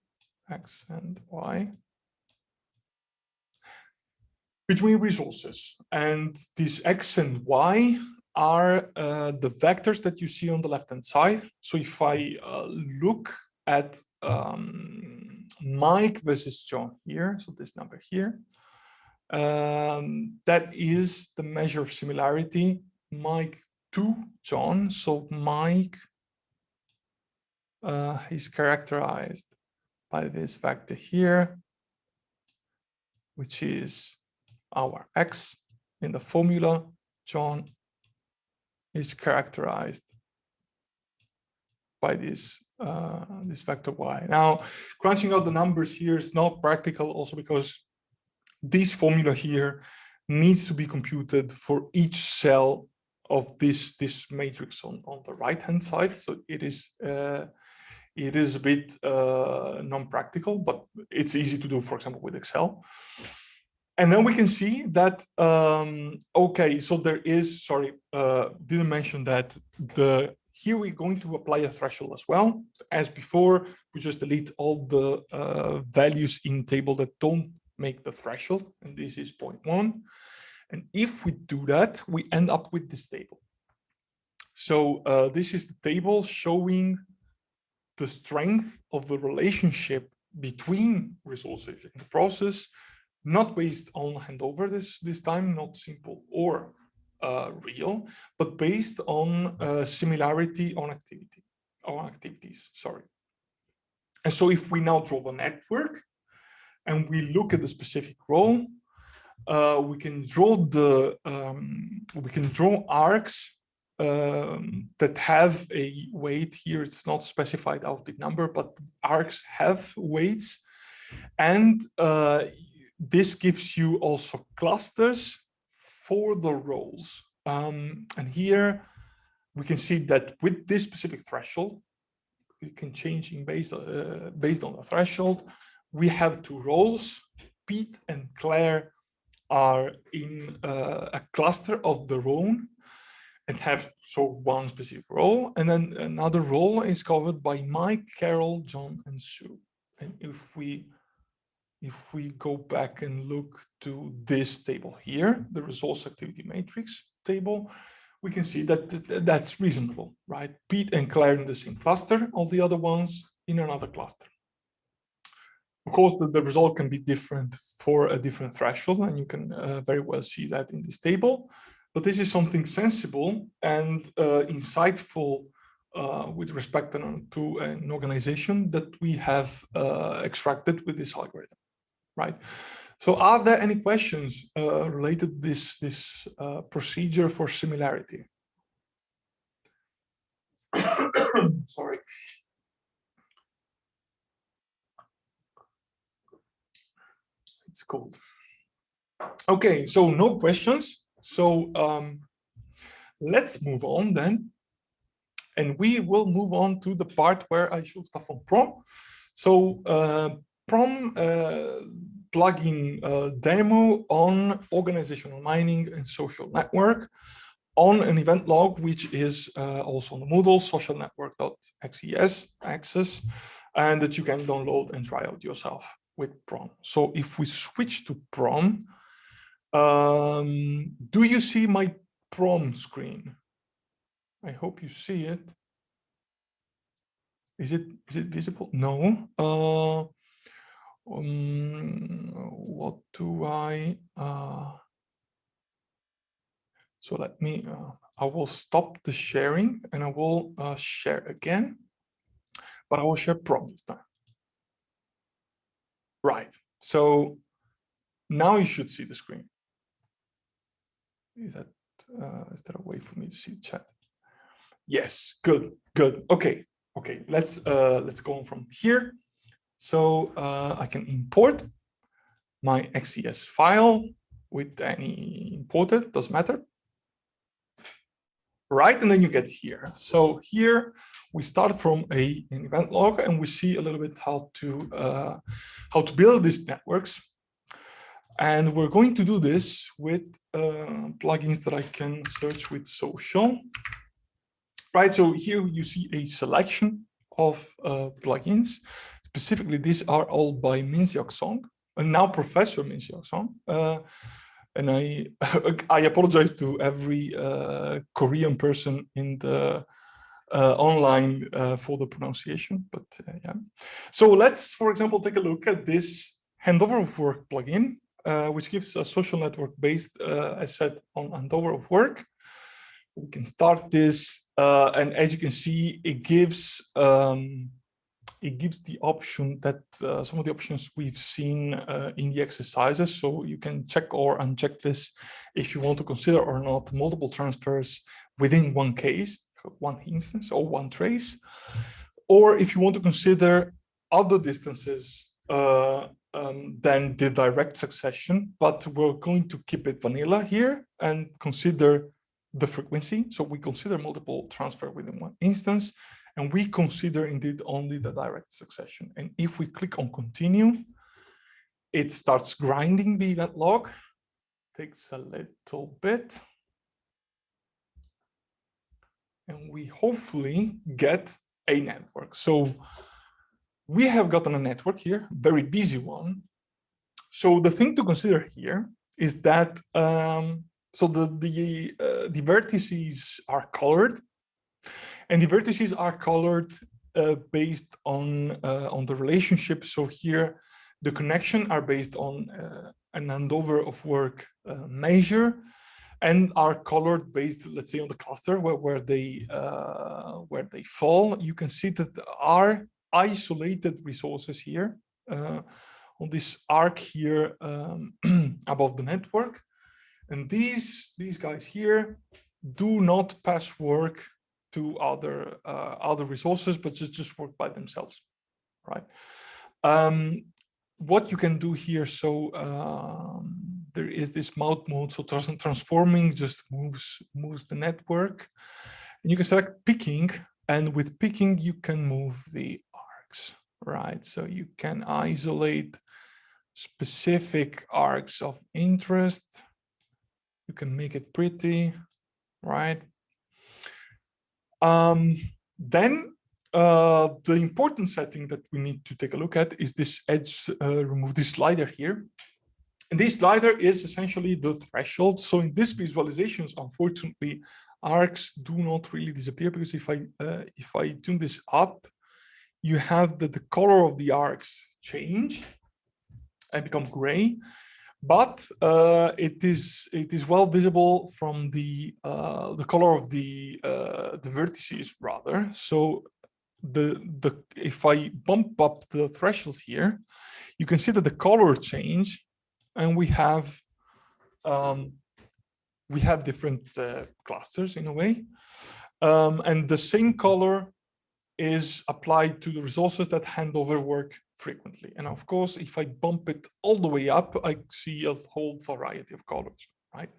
between resources. And these X and Y are the vectors that you see on the left-hand side. So if I look at Mike versus John here, so this number here, that is the measure of similarity, Mike to John. So Mike is characterized by this vector here, which is our X in the formula. John is characterized by this vector Y. Now, crunching out the numbers here is not practical, also because this formula here needs to be computed for each cell of this matrix on the right hand side. So it is a bit non-practical, but it's easy to do, for example, with Excel. And then we can see that, okay, so there is, sorry, didn't mention that here we're going to apply a threshold as well. As before, we just delete all the values in table that don't make the threshold, and this is 0.1. And if we do that, we end up with this table. So this is the table showing the strength of the relationship between resources in the process, not based on handover this time, not simple or real, but based on similarity on activities, sorry. And so if we now draw the network and we look at the specific role, we can draw arcs that have a weight here. It's not specified output number, but arcs have weights, and this gives you also clusters for the roles. And here we can see that with this specific threshold, it can change in based on the threshold. We have two roles. Pete and Claire are in a cluster of their own and have one specific role, and then another role is covered by Mike, Carol, John, and Sue. And if we go back and look to this table here, the resource activity matrix table, we can see that that's reasonable, right? Pete and Claire in the same cluster, all the other ones in another cluster. Of course, the result can be different for a different threshold, and you can very well see that in this table. But this is something sensible and insightful with respect to an organization that we have extracted with this algorithm, right? So are there any questions related to this procedure for similarity? Sorry. It's cold. Okay, so no questions. So let's move on then. And we will move on to the part where I show stuff on ProM. So ProM plugin demo on organizational mining and social network on an event log, which is also on the Moodle socialnetwork.xes access, and that you can download and try out yourself with ProM. So if we switch to ProM, do you see my ProM screen? I hope you see it. Is it visible? No. What do I? So let me. I will stop the sharing and I will share again, but I will share ProM this time. Right. So now you should see the screen. Is there a way for me to see the chat? Yes. Good. Good. Okay. Okay. Let's go on from here. So I can import my XCS file with any imported, doesn't matter. Right, and then you get here. So here we start from an event log, and we see a little bit how to build these networks. And we're going to do this with plugins that I can search with social. Right, so here you see a selection of plugins. Specifically, these are all by Min Seok Song, and now Professor Min Seok Song. And I apologize to every Korean person in the online for the pronunciation, but yeah. So let's, for example, take a look at this handover of work plugin, which gives a social network based asset on handover of work. We can start this, and as you can see, it gives the option that some of the options we've seen in the exercises. So you can check or uncheck this if you want to consider or not multiple transfers within one case, one instance or one trace, or if you want to consider other distances than the direct succession, but we're going to keep it vanilla here and consider the frequency. So we consider multiple transfer within one instance, and we consider indeed only the direct succession. And if we click on continue, it starts grinding the event log. Takes a little bit. And we hopefully get a network. So we have gotten a network here, very busy one. So the thing to consider here is that so the vertices are colored, and the vertices are colored based on the relationship. So here, the connection are based on an handover of work measure, and are colored based, let's say, on the cluster where they fall. You can see that there are isolated resources here on this arc here above the network. And these guys here do not pass work to other resources, but just work by themselves, right? What you can do here, so there is this mode, so transforming just moves the network. And you can select picking, and with picking you can move the arcs, right? So you can isolate specific arcs of interest. You can make it pretty, right? Then the important setting that we need to take a look at is this edge, remove this slider here. And this slider is essentially the threshold. So in these visualizations, unfortunately, arcs do not really disappear, because if I tune this up, you have that the color of the arcs change and become gray. But it is well visible from the color of the vertices rather. So if I bump up the threshold here, you can see that the color change, and we have different clusters in a way, and the same color is applied to the resources that hand over work frequently. And of course, if I bump it all the way up, I see a whole variety of colors, right?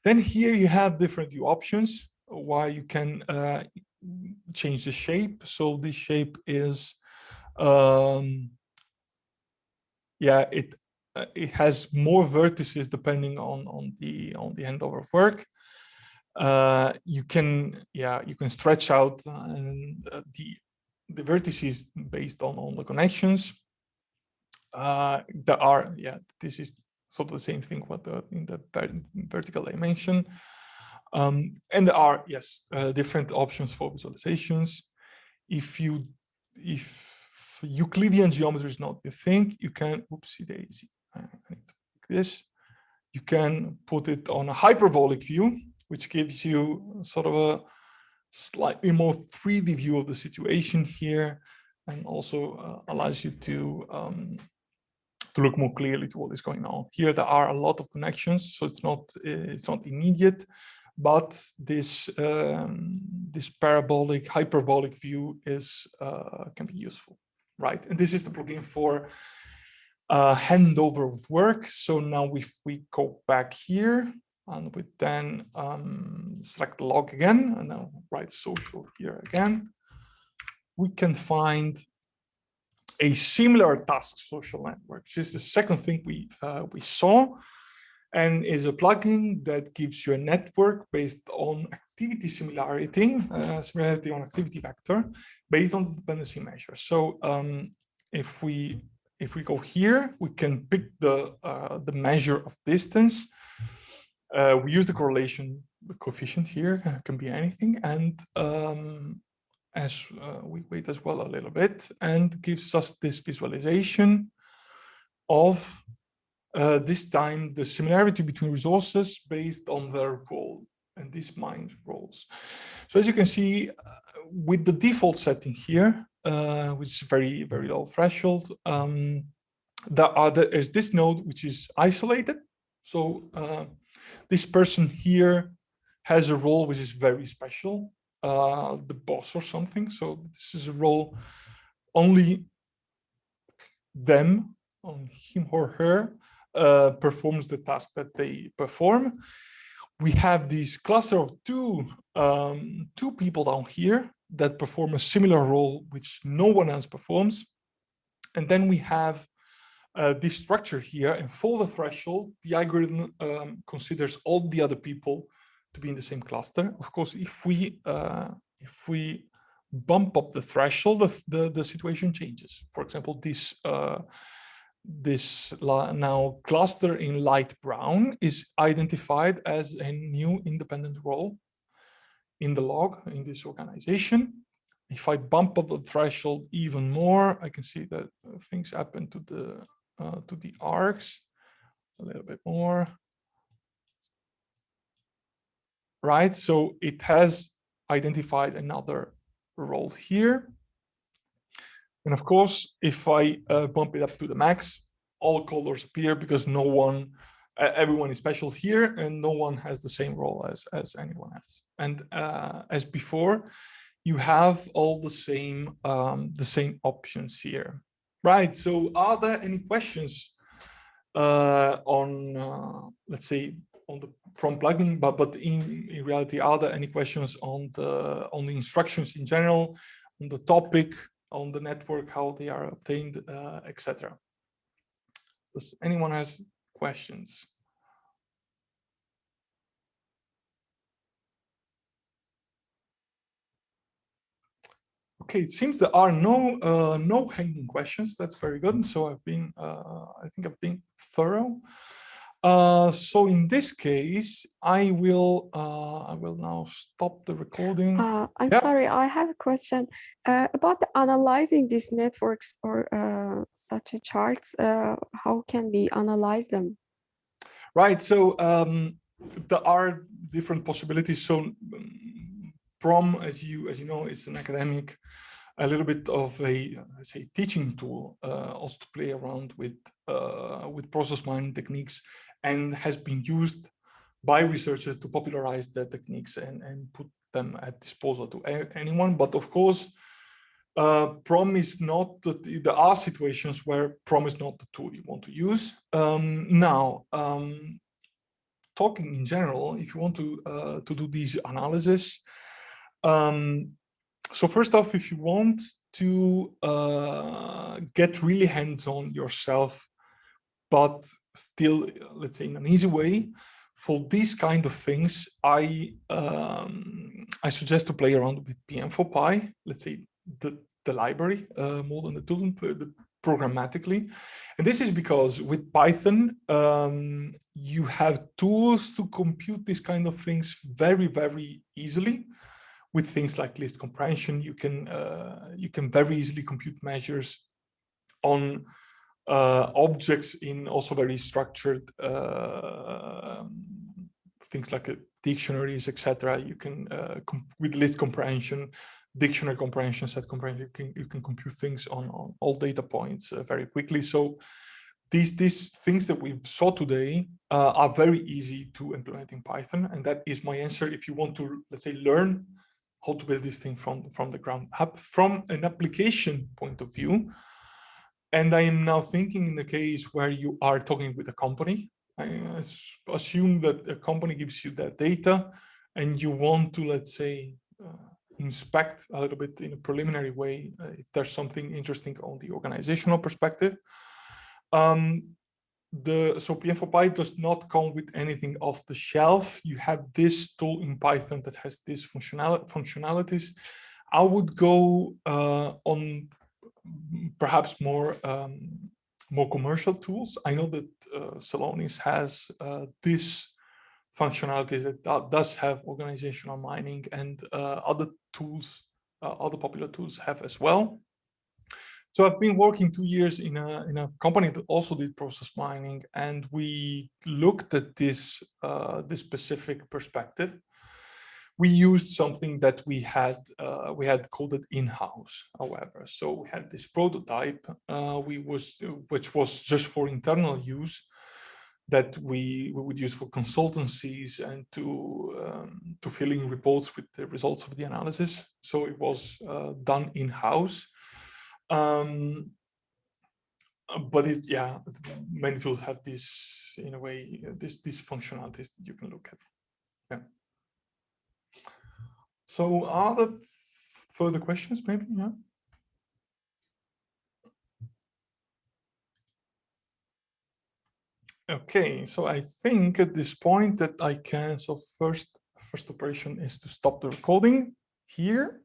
Then here you have different view options where you can change the shape. So this shape is, yeah, it has more vertices depending on the handover of work. You can stretch out the vertices based on the connections. There are, this is sort of the same thing what in the vertical dimension. And there are, yes, different options for visualizations. If Euclidean geometry is not your thing, you can, oopsie daisy, I need to pick this. You can put it on a hyperbolic view, which gives you sort of a slightly more 3D view of the situation here, and also allows you to look more clearly to what is going on. Here there are a lot of connections, so it's not immediate, but this this parabolic, hyperbolic view is can be useful, right? And this is the plugin for handover of work. So now if we go back here and we then select the log again and now write social here again, we can find a similar task social network, which is the second thing we saw, and is a plugin that gives you a network based on activity similarity, similarity on activity vector, based on the dependency measure. So if we go here, we can pick the measure of distance. We use the correlation coefficient here, it can be anything, and as we wait as well a little bit, and gives us this visualization of this time the similarity between resources based on their role and these mind roles. So as you can see, with the default setting here, which is very, very low threshold, there is this node which is isolated. So this person here has a role which is very special, the boss or something. So this is a role only them, on him or her, performs the task that they perform. We have this cluster of two people down here that perform a similar role which no one else performs. And then we have this structure here, and for the threshold, the algorithm considers all the other people to be in the same cluster. Of course, if we bump up the threshold, the situation changes. For example, this now cluster in light brown is identified as a new independent role in the log in this organization. If I bump up the threshold even more, I can see that things happen to the arcs a little bit more. Right, so it has identified another role here. And of course, if I bump it up to the max, all colors appear because no one, everyone is special here and no one has the same role as anyone else. And as before, you have all the same options here. Right, so are there any questions on, let's say, on the ProM plugin, but in reality, are there any questions on the instructions in general, on the topic, on the network, how they are obtained, etc.? Does anyone has questions? Okay, it seems there are no hanging questions. That's very good. So I've been, I think I've been thorough. So in this case, I will now stop the recording. I'm sorry, I have a question about analyzing these networks or such a charts. How can we analyze them? Right. So there are different possibilities. So ProM, as you know, is an academic, a little bit of a, say, teaching tool, also to play around with process mining techniques, and has been used by researchers to popularize the techniques and put them at disposal to anyone. But of course, ProM is not, there are situations where ProM is not the tool you want to use. talking in general, if you want to do these analysis, so first off, if you want to get really hands-on yourself, but still, let's say, in an easy way, for these kind of things, I suggest to play around with PM4Py, let's say the library more than the tool, programmatically. And this is because with Python, you have tools to compute these kind of things very, very easily. With things like list comprehension, you can very easily compute measures on objects in also very structured things like dictionaries, etc. You can with list comprehension, dictionary comprehension, set comprehension, you can compute things on all data points very quickly. So these things that we saw today are very easy to implement in Python, and that is my answer. If you want to, let's say, learn how to build this thing from the ground up, from an application point of view. And I am now thinking in the case where you are talking with a company. I assume that a company gives you that data and you want to, let's say, inspect a little bit in a preliminary way if there's something interesting on the organizational perspective. So PM4Py does not come with anything off the shelf. You have this tool in Python that has these functionalities. I would go on perhaps more commercial tools. I know that Celonis has this functionalities that does have organizational mining, and other tools, other popular tools have as well. So I've been working 2 years in a company that also did process mining, and we looked at this this specific perspective. We used something that we had coded in-house, however. So we had this prototype, which was just for internal use, that we would use for consultancies and to fill in reports with the results of the analysis. So it was done in-house. But it's, yeah, many tools have this, in a way, these functionalities that you can look at. Yeah. So are there further questions, maybe? Yeah. Okay, so I think at this point that I can, so first operation is to stop the recording here.